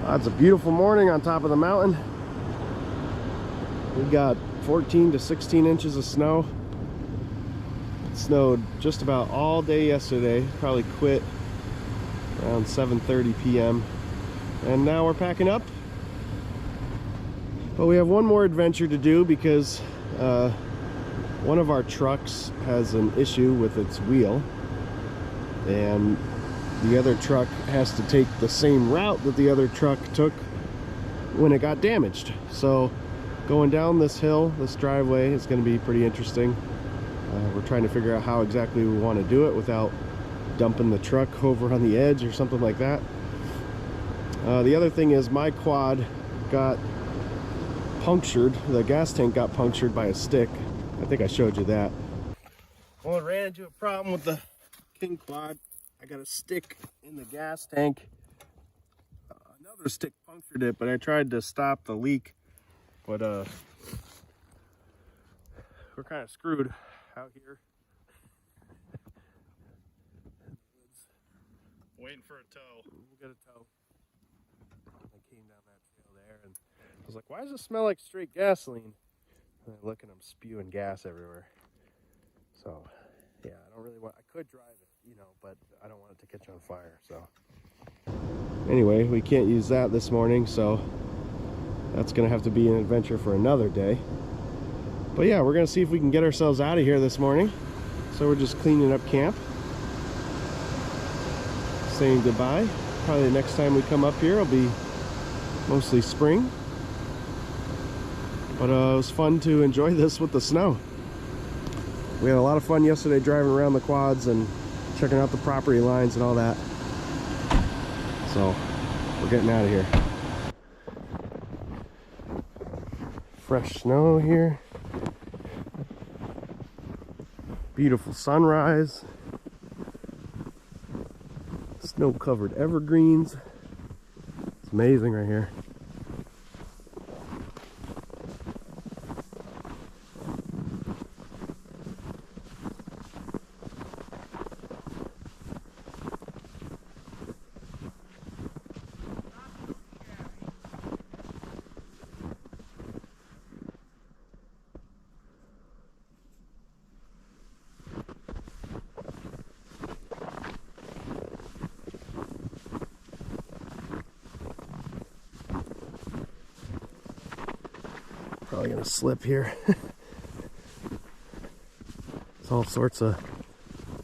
It's a beautiful morning on top of the mountain. We got 14 to 16 inches of snow. It snowed just about all day yesterday. Probably quit around 7:30 p.m. And now we're packing up. But we have one more adventure to do because one of our trucks has an issue with its wheel. And the other truck has to take the same route that the other truck took when it got damaged. So going down this hill, this driveway, is going to be pretty interesting. We're trying to figure out how exactly we want to do it without dumping the truck over on the edge or something like that. The other thing is my quad got punctured. The gas tank got punctured by a stick. I think I showed you that. Well, I ran into a problem with the King quad. I got a stick in the gas tank. Another stick punctured it, but I tried to stop the leak. But we're kind of screwed out here. Waiting for a tow. We'll get a tow. I came down that trail there and I was like, why does it smell like straight gasoline? And I look and I'm spewing gas everywhere. So yeah, I don't really want, I could drive it, you know, but I don't want it to catch on fire. So anyway, we can't use that this morning, so that's gonna have to be an adventure for another day. But yeah, we're gonna see if we can get ourselves out of here this morning. So we're just cleaning up camp, saying goodbye. Probably the next time we come up here will be mostly spring. But it was fun to enjoy this with the snow. We had a lot of fun yesterday driving around the quads and checking out the property lines and all that. So we're getting out of here. Fresh snow here. Beautiful sunrise. Snow-covered evergreens. It's amazing right here. Probably gonna slip here. There's all sorts of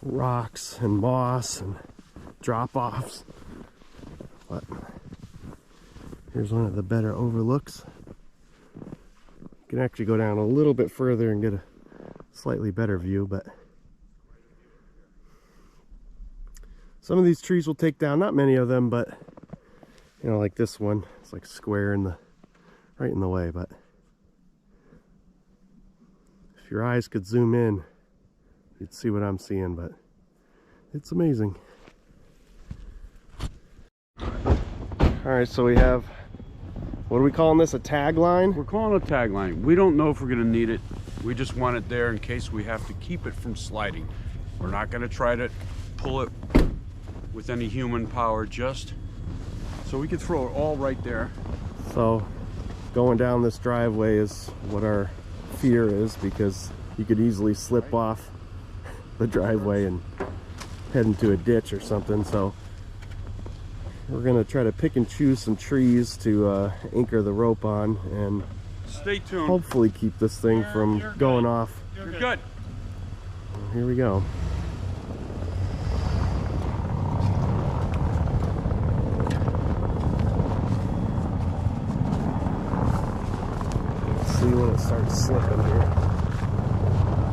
rocks and moss and drop-offs. But here's one of the better overlooks. You can actually go down a little bit further and get a slightly better view, but some of these trees will take down, not many of them, but you know, like this one, it's like square in the right in the way. But if your eyes could zoom in, you'd see what I'm seeing, but it's amazing. All right, so we have, what are we calling this, a tagline? We're calling it a tagline. We don't know if we're gonna need it. We just want it there in case we have to keep it from sliding. We're not gonna try to pull it with any human power, just so we can throw it all right there. So going down this driveway is what our fear is, because you could easily slip off the driveway and head into a ditch or something. So we're gonna try to pick and choose some trees to anchor the rope on and stay tuned. Hopefully keep this thing from going off. You're good. Here we go. See when it starts slipping here.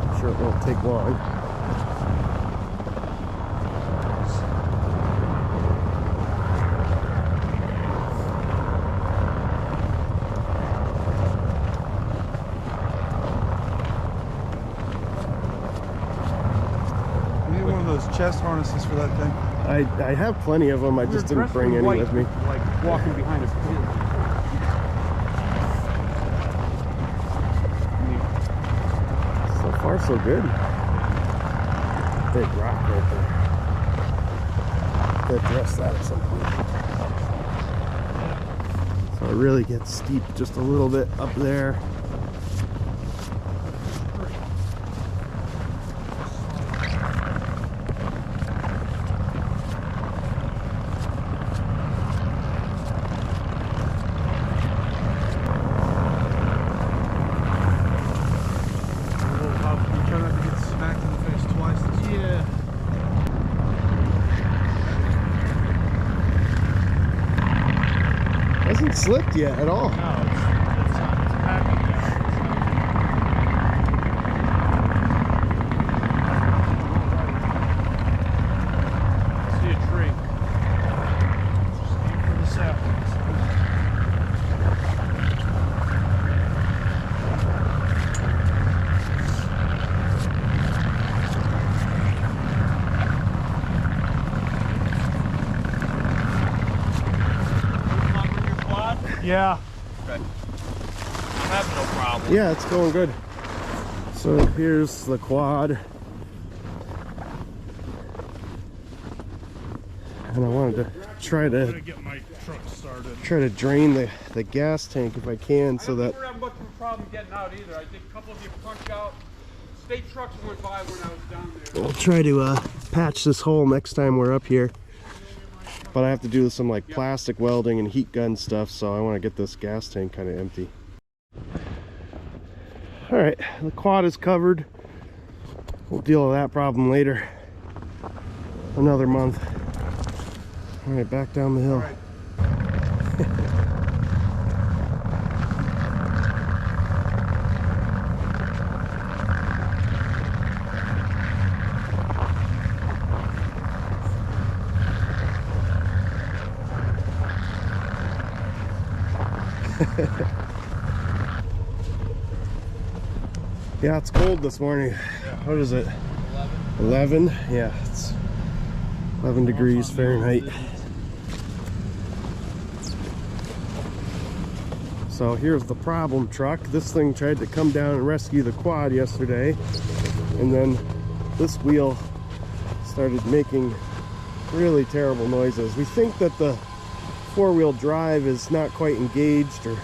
I'm sure it won't take long. Chest harnesses for that thing. I have plenty of them. I just didn't bring any with me. Like walking behind a pin. So far, so good. Big rock right there. Could address that at some point. So it really gets steep just a little bit up there. Hasn't slipped yet at all. No, it's packing down. I see a tree. Just aim for the saplings. Yeah. Okay. I'm having no problem. Yeah, it's going good. So here's the quad. And I wanted to try I'm to gonna get my truck started. drain the gas tank if I can, so that I don't have much of a problem getting out either. I think a couple of you punch out. State trucks went by when I was down there. we'll try to patch this hole next time we're up here. But I have to do some like plastic welding and heat gun stuff, so I want to get this gas tank kind of empty. All right, the quad is covered. We'll deal with that problem later. Another month. All right, back down the hill. Yeah, it's cold this morning. What is it? 11? Yeah, it's 11 degrees Fahrenheit. So here's the problem truck. This thing tried to come down and rescue the quad yesterday, and then this wheel started making really terrible noises. We think that the four-wheel drive is not quite engaged or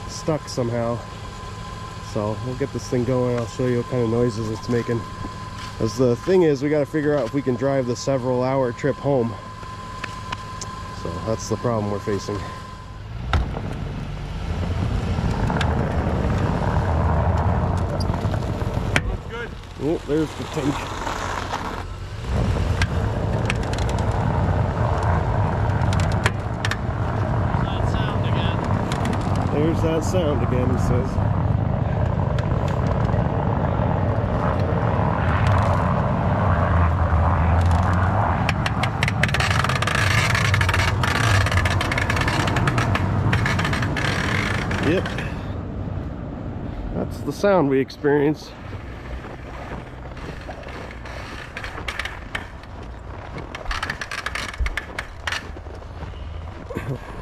stuck somehow. So we'll get this thing going. I'll show you what kind of noises it's making. As the thing is, we got to figure out if we can drive the several-hour trip home. So that's the problem we're facing. Good. Oh, there's the tank. There's that sound again, he says. Yep. That's the sound we experience.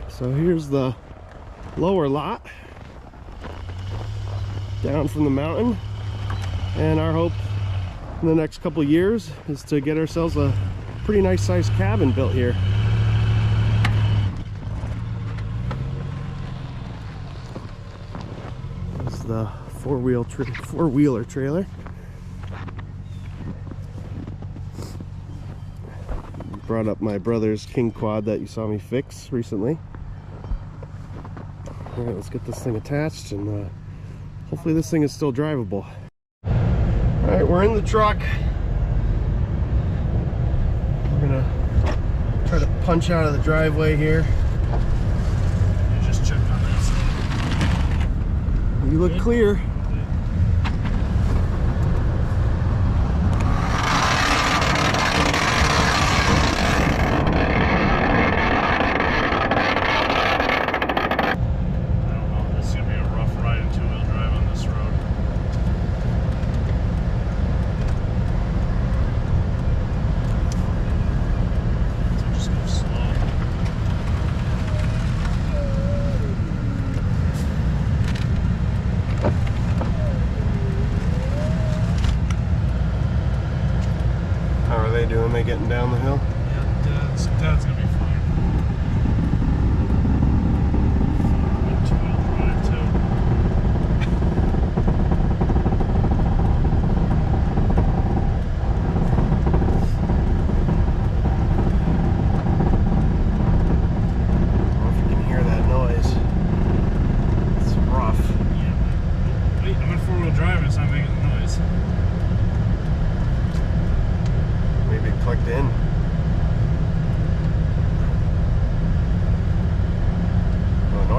So here's the lower lot down from the mountain, and our hope in the next couple years is to get ourselves a pretty nice sized cabin built here. This is the four-wheeler trailer. Brought up my brother's King quad that you saw me fix recently. All right, let's get this thing attached, and hopefully this thing is still drivable. All right, we're in the truck. We're gonna try to punch out of the driveway here. You just checked on this. You look clear.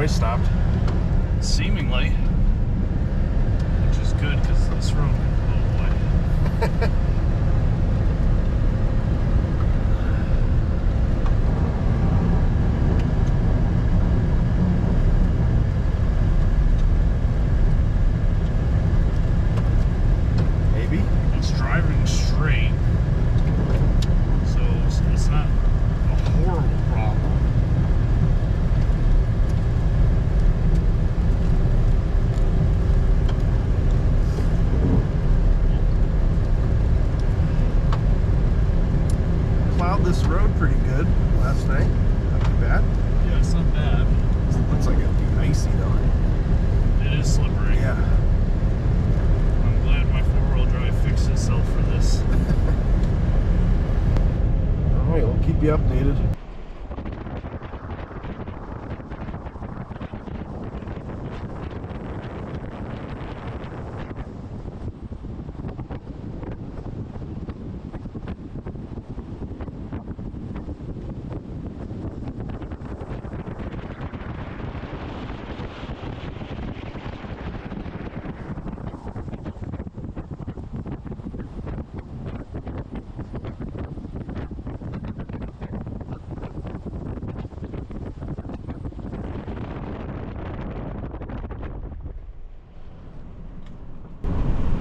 noise stopped. Seemingly. Which is good because this road, oh boy. Maybe. It's driving straight, so it's not a horrible problem. Plowed this road pretty good last night. Not too bad. Yeah, it's not bad. It looks like it'd be icy though. It is slippery. Yeah. I'm glad my four-wheel drive fixed itself for this. All right, we'll keep you updated.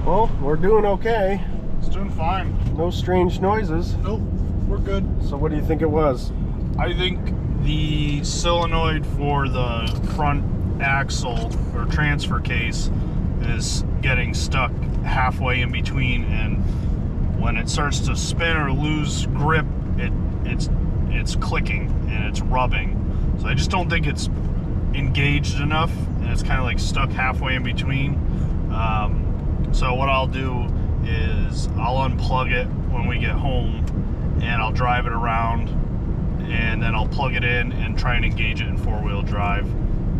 Well, we're doing okay. It's doing fine. No strange noises. Nope, we're good. So what do you think it was? I think the solenoid for the front axle or transfer case is getting stuck halfway in between, and when it starts to spin or lose grip, it's clicking and it's rubbing. So I just don't think it's engaged enough, and it's kind of like stuck halfway in between. So what I'll do is I'll unplug it when we get home, and I'll drive it around, and then I'll plug it in and try and engage it in four-wheel drive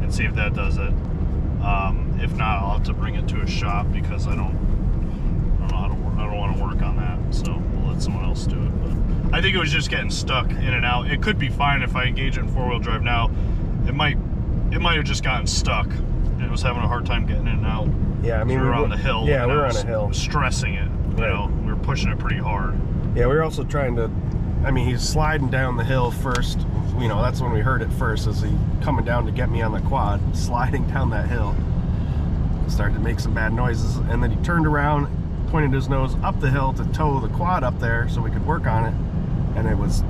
and see if that does it. If not, I'll have to bring it to a shop because I don't know how to work. I don't want to work on that, so we'll let someone else do it. But I think it was just getting stuck in and out. It could be fine if I engage it in four-wheel drive now. It might have just gotten stuck and it was having a hard time getting in and out. Yeah, I mean, we were on the hill. Yeah, we were on a hill. Stressing it, you know, we were pushing it pretty hard. Yeah, we were also trying to, I mean, he's sliding down the hill first. You know, that's when we heard it first, as he coming down to get me on the quad, sliding down that hill. Started to make some bad noises, and then he turned around, pointed his nose up the hill to tow the quad up there so we could work on it, and it was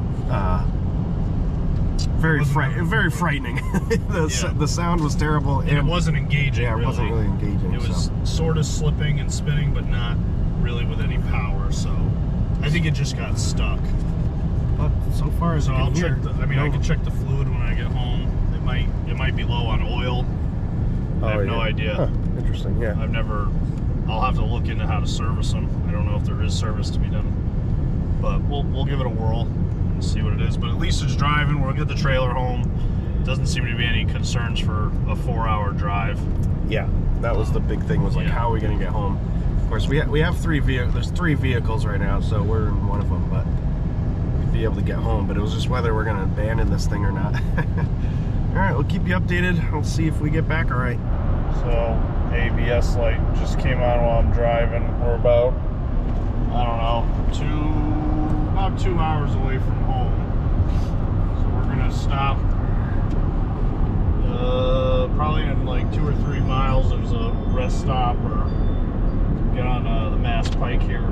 very frightening. The sound was terrible, and it wasn't engaging. Yeah, it wasn't really engaging. It was sort of slipping and spinning, but not really with any power. So I think it just got stuck. But so far as I'll check. I can check the fluid when I get home. It might be low on oil. I have no idea. Huh, interesting. Yeah. I'll have to look into how to service them. I don't know if there is service to be done, but we'll give it a whirl and see what it is. But at least it's driving. We'll get the trailer home. Doesn't seem to be any concerns for a 4-hour drive. Yeah, that was the big thing. Was like, how are we going to get home? Of course, we have three vehicles. There's 3 vehicles right now, so we're in one of them. But we'd be able to get home. But it was just whether we're going to abandon this thing or not. All right, we'll keep you updated. We'll see if we get back all right. So ABS light just came on while I'm driving. We're about, I don't know, about 2 hours away from home. So we're gonna stop probably in like 2 or 3 miles. There's a rest stop, or get on the Mass Pike here.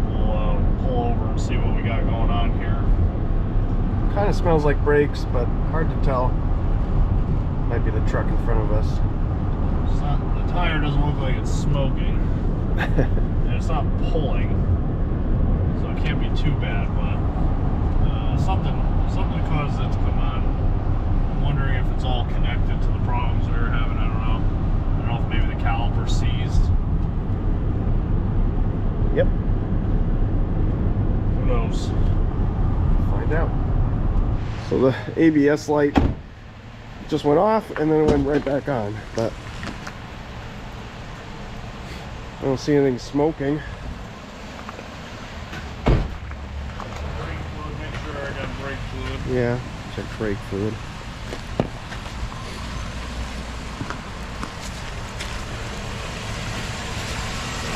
We'll pull over and see what we got going on here. Kind of smells like brakes, but hard to tell. Might be the truck in front of us. The tire doesn't look like it's smoking, and it's not pulling, so it can't be too bad. But something caused it to come on. I'm wondering if it's all connected to the problems we were having. I don't know if maybe the caliper seized. Yep. Who knows? Find out. So the ABS light just went off and then it went right back on, but I don't see anything smoking. Brake fluid, make sure I got brake fluid. Yeah, check brake fluid.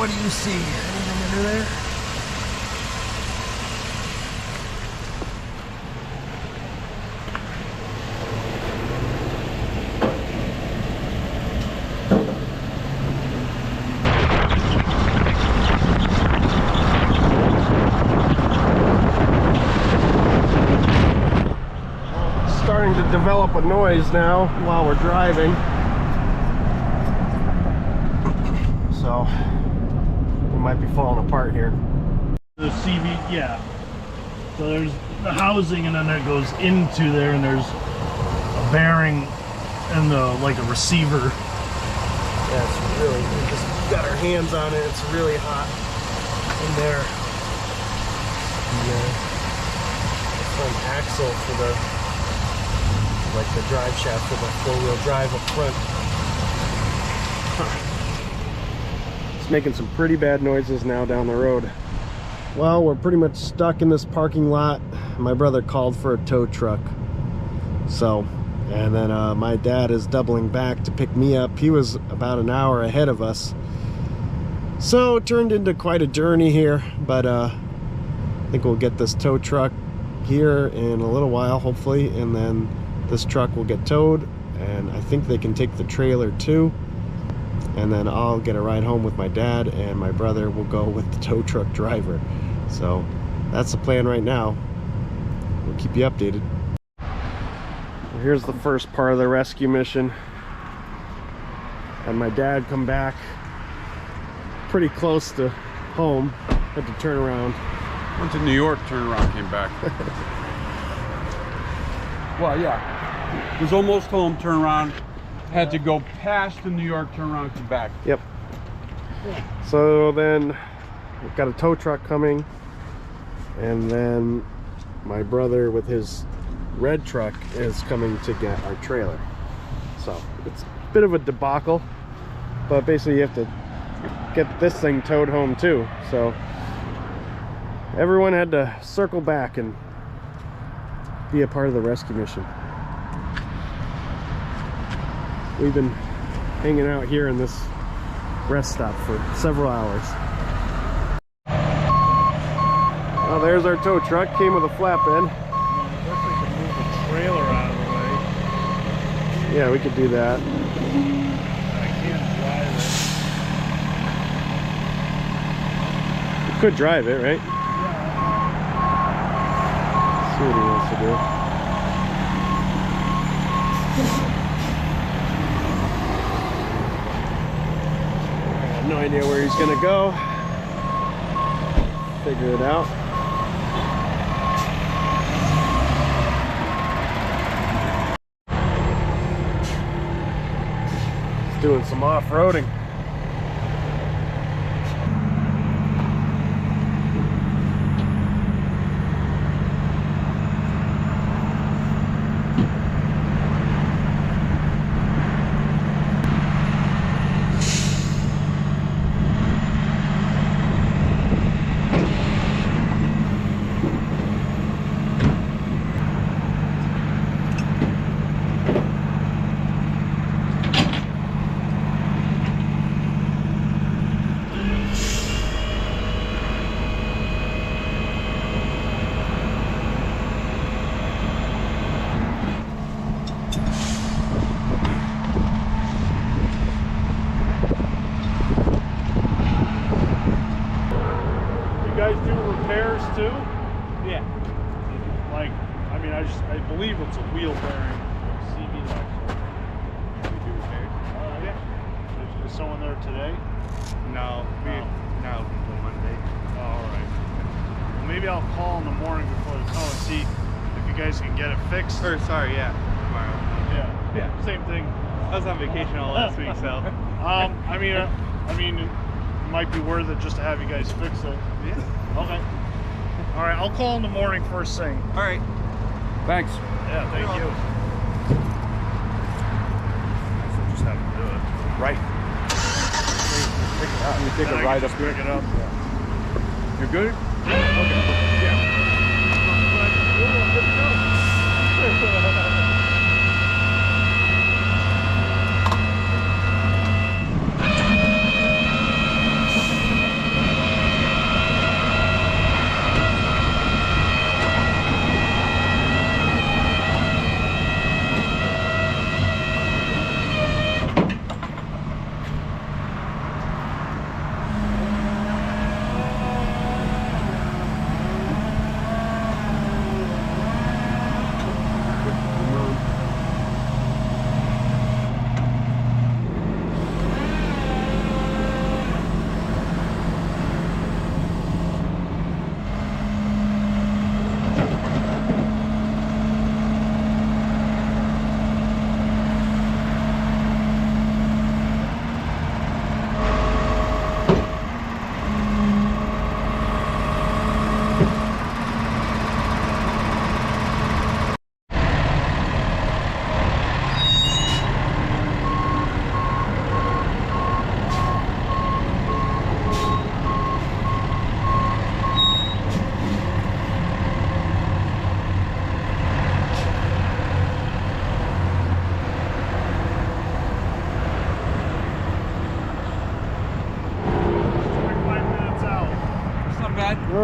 What do you see? Anything under there? Starting to develop a noise now while we're driving. So we might be falling apart here. The CV, yeah. So there's the housing, and then it goes into there, and there's a bearing and the like a receiver. Yeah, it's really, we just got our hands on it. It's really hot in there. And, the front axle for the, like the drive shaft for the four-wheel drive up front. It's making some pretty bad noises now down the road. Well, we're pretty much stuck in this parking lot. My brother called for a tow truck. So, and then my dad is doubling back to pick me up. He was about an hour ahead of us. So it turned into quite a journey here, but I think we'll get this tow truck here in a little while, hopefully, and then this truck will get towed, and I think they can take the trailer too, and then I'll get a ride home with my dad, and my brother will go with the tow truck driver. So that's the plan right now. We'll keep you updated. Here's the first part of the rescue mission. And my dad come back pretty close to home. Had to turn around. Went to New York, turned around, came back. Well, yeah. Was almost home, turned around. Had to go past the New York, turn around, come back. Yep. So then we've got a tow truck coming, and then my brother with his red truck is coming to get our trailer. So it's a bit of a debacle, but basically you have to get this thing towed home too. So everyone had to circle back and be a part of the rescue mission. We've been hanging out here in this rest stop for several hours. Oh, there's our tow truck. Came with a flatbed. I guess we can move the trailer out of the way. Yeah, we could do that. I can't drive it. We could drive it, right? See what he wants to do. I have no idea where he's gonna go. Figure it out. He's doing some off-roading. Too? Yeah. Like, I mean, I believe it's a wheel bearing CV axle. We do repairs? Yeah. Is someone there today? No, no, until Monday. Oh, all right. Well, maybe I'll call in the morning before the tow and see if you guys can get it fixed. Or, sorry, yeah, tomorrow. Yeah. Same thing. I was on vacation all last week, so. I mean, it might be worth it just to have you guys fix it. Yeah. Okay. All right, I'll call in the morning first thing. All right. Thanks. Yeah, thank you. So just have to do it. Right. You take Then a I ride can up just here. pick it up. You're good? Okay. Yeah.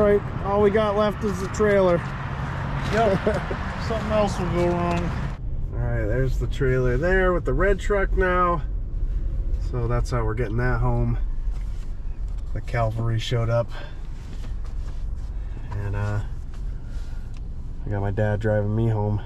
right, all we got left is the trailer. Yep. Something else will go wrong. All right, there's the trailer there with the red truck now. So that's how we're getting that home. The cavalry showed up. And I got my dad driving me home.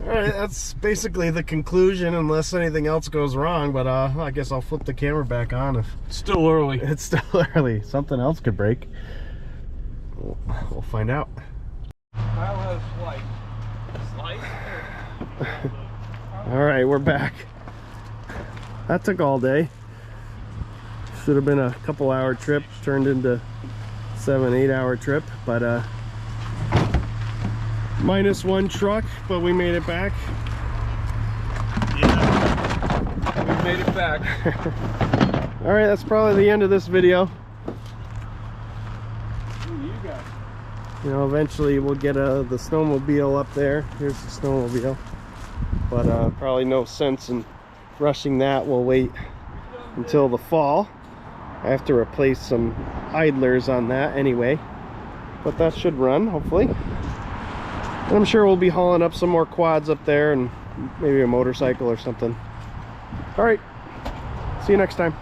All right, that's basically the conclusion, unless anything else goes wrong. But I guess I'll flip the camera back on if Still early. it's still early. Something else could break. We'll find out. Kyle has slight. Slight? All right, we're back. That took all day. Should have been a couple hour trip, turned into 7-8 hour trip, but minus one truck, but we made it back. Yeah. We made it back. All right, that's probably the end of this video. You know, eventually we'll get the snowmobile up there. Here's the snowmobile, but probably no sense in rushing that. We'll wait until the fall. I have to replace some idlers on that anyway, but that should run hopefully. And I'm sure we'll be hauling up some more quads up there and maybe a motorcycle or something. All right, see you next time.